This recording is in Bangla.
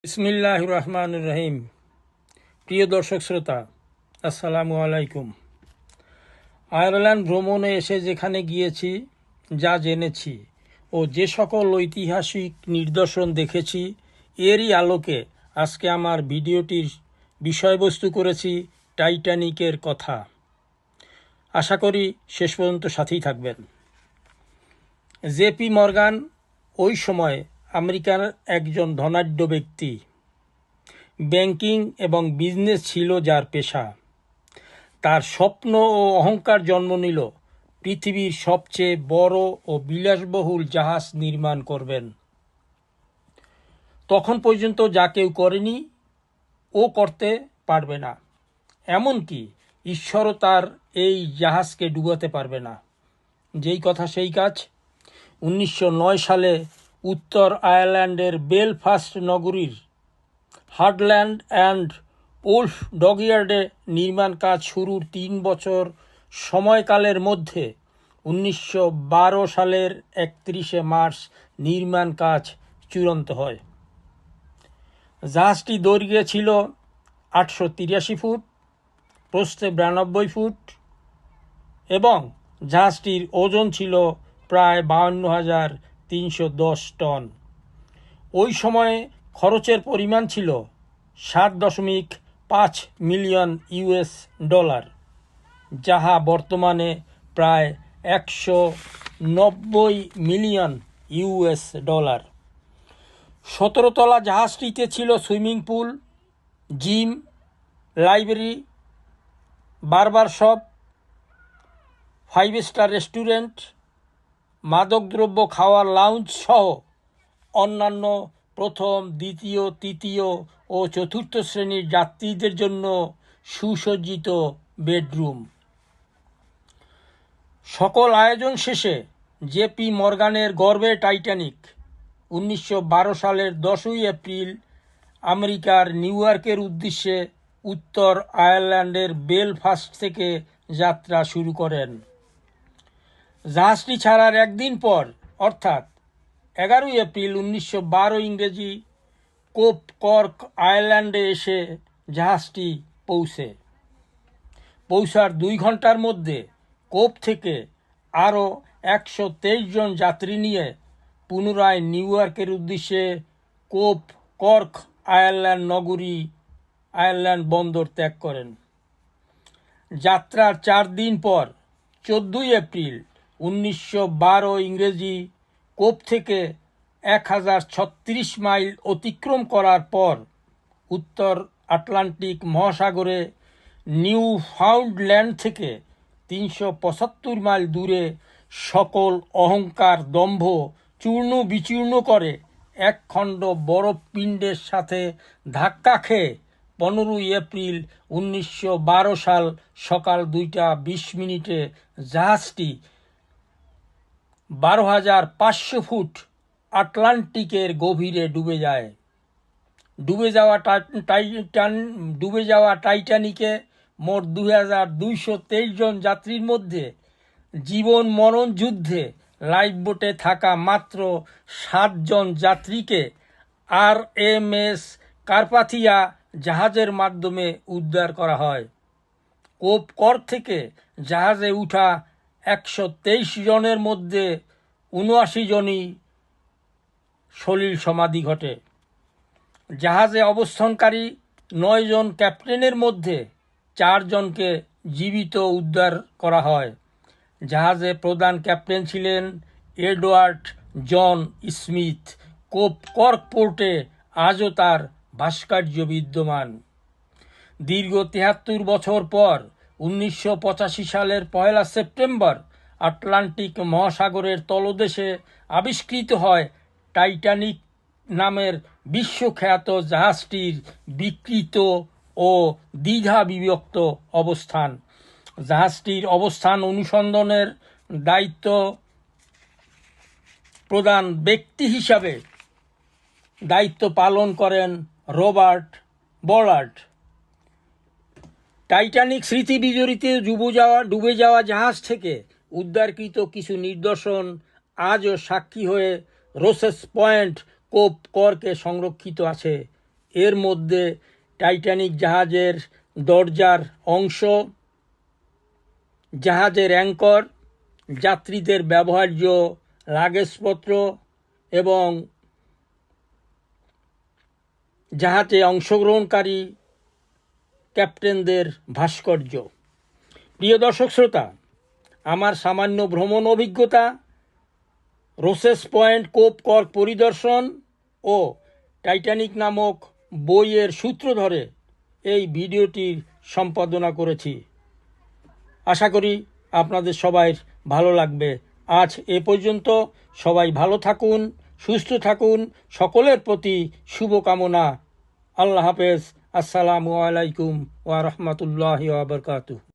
বিসমিল্লাহির রহমানির রহিম। প্রিয় দর্শক শ্রোতা, আসসালামু আলাইকুম। আয়ারল্যান্ড ভ্রমণে এসে যেখানে গিয়েছি, যা জেনেছি ও যে সকল ঐতিহাসিক নিদর্শন দেখেছি, এরই আলোকে আজকে আমার ভিডিওটির বিষয়বস্তু করেছি টাইটানিকের কথা। আশা করি শেষ পর্যন্ত সাথেই থাকবেন। জেপি মর্গান ওই সময় আমেরিকার একজন ধনাঢ্য ব্যক্তি। ব্যাংকিং এবং বিজনেস ছিল যার পেশা। তার স্বপ্ন ও অহংকার জন্ম নিল পৃথিবীর সবচেয়ে বড় ও বিলাসবহুল জাহাজ নির্মাণ করবেন। তখন পর্যন্ত যা কেউ করেনি, ও করতে পারবে না। এমনকি ঈশ্বরও তার এই জাহাজকে ডুবাতে পারবে না। যেই কথা সেই কাজ। 1909 সালে উত্তর আয়ারল্যান্ডের বেলফাস্ট নগরীর হার্টল্যান্ড অ্যান্ড ওল্ফ ডকইয়ার্ডে নির্মাণ কাজ শুরুর 3 বছর সময়কালের মধ্যে 1912 সালের 31 মার্চ নির্মাণ কাজ চূড়ান্ত হয়। জাহাজটি দৈর্ঘ্যে ছিল 883 ফুট, প্রস্থে 92 ফুট এবং জাহাজটির ওজন ছিল প্রায় 52,310 টন। ওই সময়ে খরচের পরিমাণ ছিল $7.5 মিলিয়ন, যাহা বর্তমানে প্রায় $190 মিলিয়ন। 17 তলা জাহাজটিতে ছিল সুইমিং পুল, জিম, লাইব্রেরি, বারবার শপ, 5 স্টার রেস্টুরেন্ট, মাদকদ্রব্য খাওয়ার লাউঞ্জ সহ অন্যান্য প্রথম, দ্বিতীয়, তৃতীয় ও চতুর্থ শ্রেণীর যাত্রীদের জন্য সুসজ্জিত বেডরুম। সকল আয়োজন শেষে জেপি মর্গানের গর্বের টাইটানিক 1912 সালের 10ই এপ্রিল আমেরিকার নিউ ইয়র্কের উদ্দেশ্যে উত্তর আয়ারল্যান্ডের বেলফাস্ট থেকে যাত্রা শুরু করেন। জাহাজটি ছাড়ার একদিন পর অর্থাৎ 11 এপ্রিল 1912 ইংরেজি কোপ কর্ক আয়ারল্যান্ডে এসে জাহাজটি পৌঁছার 2 ঘন্টার মধ্যে কোপ থেকে আরও 123 জন যাত্রী নিয়ে পুনরায় নিউ ইয়র্কের উদ্দেশ্যে কোপ কর্ক আয়ারল্যান্ড বন্দর ত্যাগ করেন। যাত্রার 4 দিন পর 14 এপ্রিল 1912 ইংরেজি কোপ থেকে 1036 মাইল অতিক্রম করার পর উত্তর আটলান্টিক মহাসাগরে নিউ ফাউন্ডল্যান্ড থেকে 375 মাইল দূরে সকল অহংকার দম্ভ চূর্ণ বিচূর্ণ করে এক খণ্ড বরফ পিণ্ডের সাথে ধাক্কা খেয়ে 15 এপ্রিল 1912 সাল সকাল 2:20 জাহাজটি 12,500 ফুট আটলান্টিকের গভীরে ডুবে যায়। ডুবে যাওয়া টাইটানিকে মোট 2,223 জন যাত্রীর মধ্যে জীবন মরণ যুদ্ধে লাইফবোটে থাকা মাত্র 7 জন যাত্রীকে RMS কার্পাথিয়া জাহাজের মাধ্যমে উদ্ধার করা হয়। কোপ কর্ক থেকে জাহাজে উঠা 123 জনের মধ্যে 79 জনই সলিল সমাধি ঘটে। জাহাজে অবস্থানকারী 9 জন ক্যাপ্টেনের মধ্যে 4 জনকে জীবিত উদ্ধার করা হয়। জাহাজে প্রধান ক্যাপ্টেন ছিলেন এডওয়ার্ড জন স্মিথ। কোপ কর্ক পোর্টে আজও তার ভাস্কর্য বিদ্যমান। দীর্ঘ 73 বছর পর 1985 সালের 1 সেপ্টেম্বর আটলান্টিক মহাসাগরের তলদেশে আবিষ্কৃত হয় টাইটানিক নামের বিশ্বখ্যাত জাহাজটির বিকৃত ও দ্বিধা বিভক্ত অবস্থান। জাহাজটির অবস্থান অনুসন্ধানের দায়িত্ব প্রধান ব্যক্তি হিসাবে দায়িত্ব পালন করেন রবার্ট বলার্ড। টাইটানিক স্মৃতি বিজড়িত ডুবে যাওয়া জাহাজ থেকে উদ্ধারকৃত কিছু নিদর্শন আজও সাক্ষী হয়ে রোসেস পয়েন্ট কোপ কর্কে সংরক্ষিত আছে। এর মধ্যে টাইটানিক জাহাজের দরজার অংশ, জাহাজের অ্যাঙ্কর, যাত্রীদের ব্যবহার্য লাগেজপত্র এবং জাহাজে অংশগ্রহণকারী ক্যাপ্টেনদের ভাস্কর্য। প্রিয় দর্শক শ্রোতা, আমার সামান্য ভ্রমণ অভিজ্ঞতা, রোসেস পয়েন্ট কোপ কর্ক পরিদর্শন ও টাইটানিক নামক বইয়ের সূত্র ধরে এই ভিডিওটি সম্পাদনা করেছি। আশা করি আপনাদের সবাই ভালো লাগবে। আজ এ পর্যন্ত। সবাই ভালো থাকুন, সুস্থ থাকুন, সকলের প্রতি শুভকামনা। আল্লাহ হাফেজ। আসসালামু আলাইকুম ওয়া রাহমাতুল্লাহি ওয়া বারাকাতুহু।